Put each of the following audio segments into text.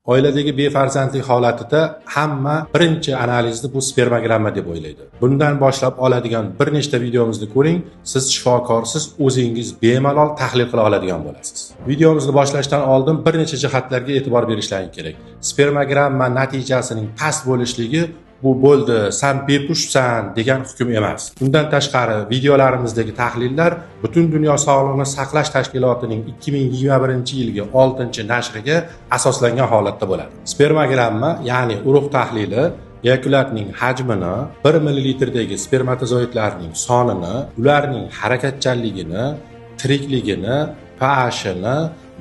Oiladagi befarzandlik holatida hamma birinchi analizni bu spermogramma deb o'ylaydi. Bundan boshlab oladigan bir nechta videomizni ko'ring, siz shifokorsiz o'zingiz bemalol tahlil qila oladigan bo'lasiz. Videomizni boshlashdan oldin bir necha jihatlarga e'tibor berishlaring kerak. Spermogramma natijasining past bo'lishligi bu bo'ldi, sen bepushsan degan hukm emas. Bundan tashqari videolarimizdagi tahlillar butun dunyo sog'liqni saqlash tashkilotining 2021-yilgi 6-nashriga asoslangan holatda bo'ladi. Spermogramma, ya'ni urug' tahlili eyakulyatning hajmini, 1 millilitrdagi spermatozoidlarning sonini, ularning harakatchanligini, tirikligini, pH'ini,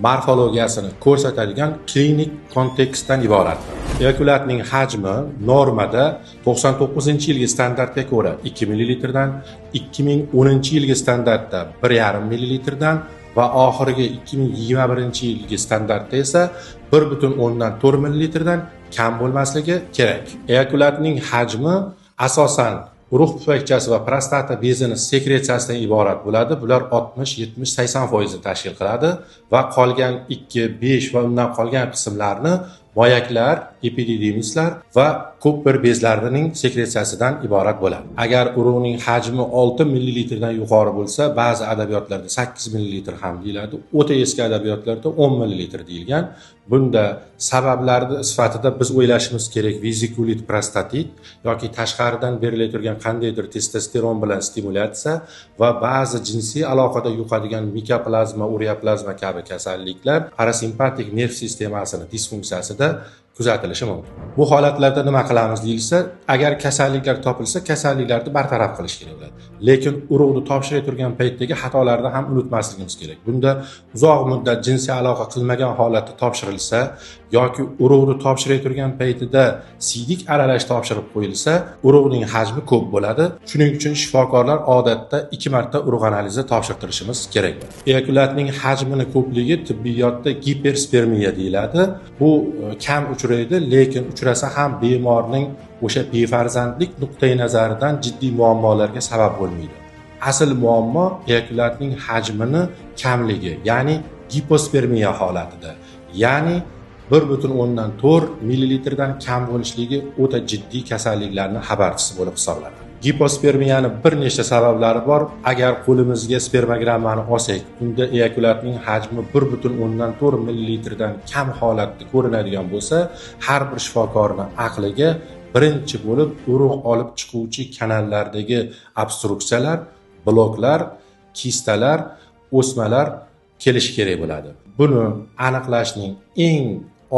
morfologiyasini ko'rsatadigan klinik kontekstdan iborat. Eyakulyatning hajmi normada 99-yilgi standartga ko'ra 2 millilitrdan, 2010-yilgi standartda 1,5 millilitrdan va oxirgi 2021-yilgi standartda esa 1,4 millilitrdan kam bo'lmasligi kerak. Eyakulyatning hajmi asosan urug' pufakchasi va prostata bezining sekretsiyasidan iborat bo'ladi. Bular 60, 70, 80% tashkil qiladi va qolgan 2, 5 va undan qolgan qismlarni moyaklar, epididimslar va ko'p bir bezlarining sekretsiyasidan iborat bo'ladi. Agar urug'ning hajmi 6 millilitrdan yuqori bo'lsa, ba'zi adabiyotlarda 8 millilitr ham deyiladi. O'ta eski adabiyotlarda 10 millilitr deyilgan. Bunda sabablarni sifatida biz o'ylashimiz kerak vezikulit prostatit yoki tashqaridan berilayotgan qandaydir testosteron bilan stimulyatsiya va ba'zi jinsiy aloqada yuqadigan mikoplazma, ureoplazma kabi kasalliklar parasimpatik nerv sistemasining disfunksiyasida kuzatilishi mumkin. Bu holatlarda nima qilamiz deyilsa, agar kasalliklar topilsa, kasalliklarni bartaraf qilish kerak bo'ladi. Lekin urug'ni topshiray turgan paytdagi xatolarni ham unutmasligimiz kerak. Bunda uzoq muddat jinsiy aloqa qilmagan holatda topshirilsa yoki urug'ni topshiray turgan paytida siydik aralash topshirib qo'yilsa, urug'ning hajmi ko'p bo'ladi. Shuning uchun shifokorlar odatda 2 marta urug' analizi topshirtirishimiz kerak. Eyakulyatning hajmini ko'pligi tibbiyotda giperspermiya deyiladi. Bu kam uchraydi, lekin uchrasa ham bemorning o'sha befarzandlik nuqtai nazaridan jiddiy muammolarga sabab bo'lmaydi. Asl muammo eyakulyatning hajmini kamligi, ya'ni gipospermiya holatida. Ya'ni 1,4 millilitrdan kam bo'lishligi o'ta jiddiy kasalliklarning xabarchisi bo'lib hisoblanadi. Gipospermiyani bir nechta sabablari bor. Agar qo'limizga spermogrammani olsak, unda eyakulyatning hajmi 1,4 millilitrdan kam holatda ko'rinadigan bo'lsa, har bir shifokorning aqliga birinchi bo'lib urug' olib chiquvchi kanallardagi obstruksiyalar, bloklar, kistalar, o'smalar kelishi kerak bo'ladi. Buni aniqlashning eng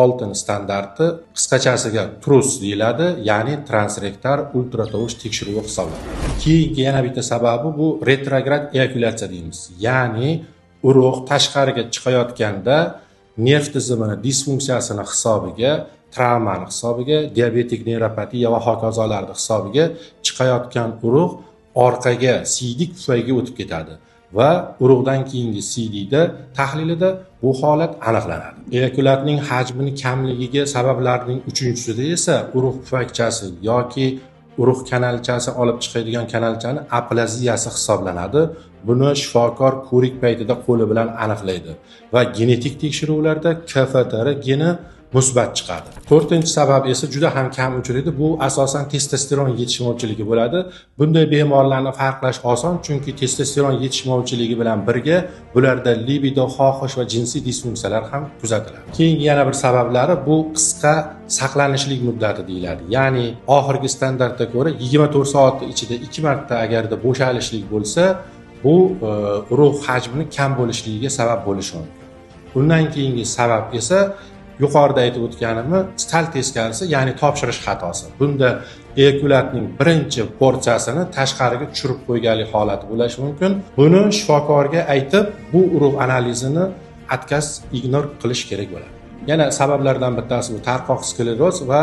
oltin standarti qisqachasiga TRUS deyiladi, ya'ni transrektal ultratovush tekshiruvi hisoblanadi. Keyingi yana bitta sababi bu retrograd eyakulyatsiya deymiz. Ya'ni urug' tashqariga chiqayotganda nerv tizimini disfunksiyasini hisobiga, travmani hisobiga, diabetik neyropatiya va hokazolarning hisobiga chiqayotgan urug' orqaga siydik pufayga o'tib ketadi va urug'dan keyingi CDda tahlilida bu holat aniqlanadi. Eyakulyatning hajmini kamligiga sabablarning uchinchisida esa urug' pufakchasi yoki urug' kanalchasi olib chiqadigan kanalchani aplaziyasi hisoblanadi. Buni shifokor ko'rik paytida qo'li bilan aniqlaydi va genetik tekshiruvlarda KFTR geni musbat chiqadi. 4-sabab esa juda ham kam uchraydi. Bu asosan testosteron yetishmovchiligi bo'ladi. Bunday bemorlarni farqlash oson, chunki testosteron yetishmovchiligi bilan birga bularda libido, xohish va jinsiy disfunksiyalar ham kuzatiladi. Keyingi yana bir sabablari bu qisqa saqlanishlik muddati deyiladi. Ya'ni oxirgi standartga ko'ra 24 soat ichida 2 marta agarda bo'shalishlik bo'lsa, bu urug' hajmini kam bo'lishligiga sabab bo'lishi mumkin. Bundan keyingi sabab esa yuqorida aytib o'tganimni sal teskarisi, ya'ni topshirish xatosi. Bunda eyakulyatning birinchi porsiyasini tashqariga tushirib qo'yganlik holati bo'lishi mumkin. Buni shifokorga aytib, bu urug' analizini atkas ignor qilish kerak bo'ladi. Yana sabablardan bittasi bu tarqoq skleroz va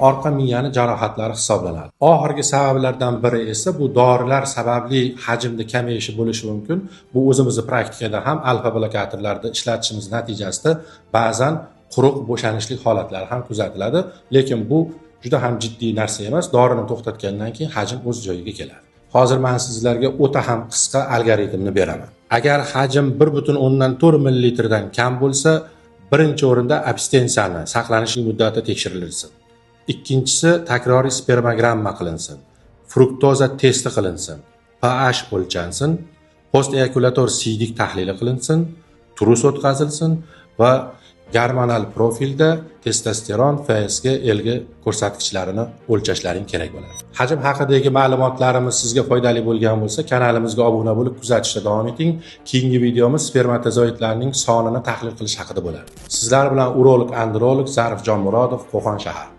orqa miyani jarohatlari hisoblanadi. Oxirgi sabablardan biri esa bu dorilar sababli hajmda kamayishi bo'lishi mumkin. Bu o'zimizning praktikada ham alfa blokatorlarda ishlatishimiz natijasida ba'zan quruq bo'shanishlik holatlari ham kuzatiladi, lekin bu juda ham jiddiy narsa emas. Dorini to'xtatgandan keyin hajm o'z joyiga keladi. Hozir men sizlarga o'ta ham qisqa algoritmni beraman. Agar hajm 1,4 millilitrdan kam bo'lsa, Birinchi o'rinda abstensiyani saqlanish muddati tekshirilsin. Ikkinchisi takroriy spermogramma qilinsin. Fruktoza testi qilinsin. pH o'lchansin. Post eякulator siydik tahlili qilinsin. Turus o'tkazilsin va gormonal profilda testosteron, FSG, Lg ko'rsatkichlarini o'lchashlaring kerak bo'ladi. Hajm haqidagi ma'lumotlarimiz sizga foydali bo'lgan bo'lsa, kanalimizga obuna bo'lib kuzatishda davom eting. Keyingi videomiz spermatozoidlarning sonini tahlil qilish haqida bo'ladi. Sizlar bilan urolog, androlog Zarif Jonmurodov, Qo'qon shahar.